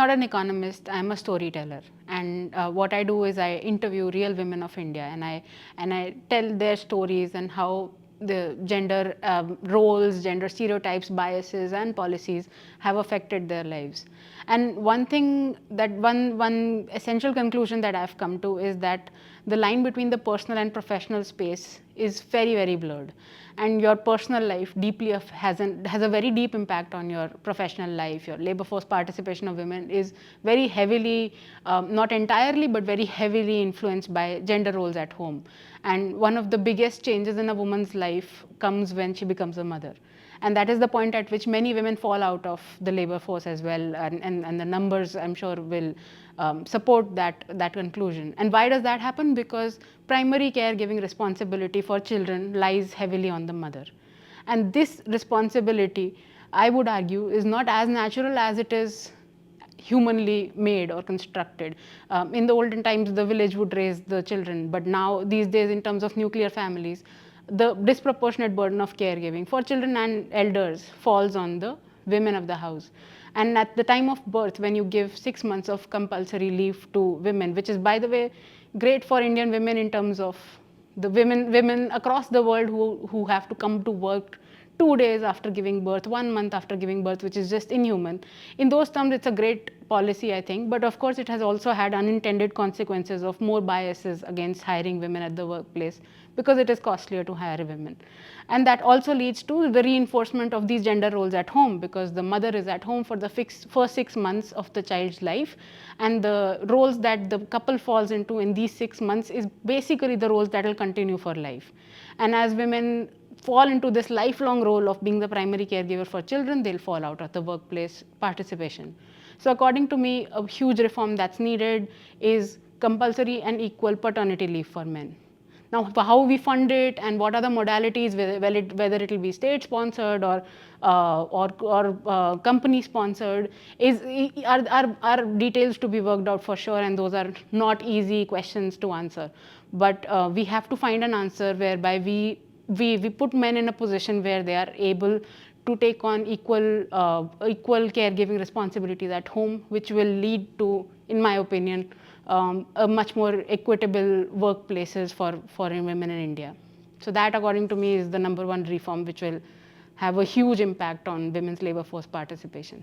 not an economist, I'm a storyteller. And what I do is I interview real women of India, and I tell their stories and how the gender roles, gender stereotypes, biases, and policies have affected their lives. And one thing that one essential conclusion that I've come to is that the line between the personal and professional space is very, very blurred. And your personal life deeply has a very deep impact on your professional life. Your labor force participation of women is very heavily, not entirely, but very heavily influenced by gender roles at home. And one of the biggest changes in a woman's life comes when she becomes a mother. And that is the point at which many women fall out of the labor force as well. And the numbers, I'm sure, will support that conclusion. And why does that happen? Because primary caregiving responsibility for children lies heavily on the mother. And this responsibility, I would argue, is not as natural as it is humanly made or constructed. In the olden times, the village would raise the children, but now, these days, in terms of nuclear families, the disproportionate burden of caregiving for children and elders falls on the women of the house. And at the time of birth, when you give 6 months of compulsory leave to women, which is, by the way, great for Indian women in terms of the women across the world who have to come to work 2 days after giving birth, 1 month after giving birth, which is just inhuman. In those terms, it's a great policy, I think. But of course, it has also had unintended consequences of more biases against hiring women at the workplace, because it is costlier to hire women. And that also leads to the reinforcement of these gender roles at home, because the mother is at home for the first 6 months of the child's life. And the roles that the couple falls into in these 6 months is basically the roles that will continue for life. And as women fall into this lifelong role of being the primary caregiver for children, they'll fall out of the workplace participation. So according to me, a huge reform that's needed is compulsory and equal paternity leave for men. Now, how we fund it and what are the modalities, whether it will be state sponsored or company sponsored, are details to be worked out for sure, and those are not easy questions to answer. But we have to find an answer whereby we put men in a position where they are able to take on equal caregiving responsibilities at home, which will lead to, in my opinion, a much more equitable workplaces for women in India. So that, according to me, is the #1 reform which will have a huge impact on women's labor force participation.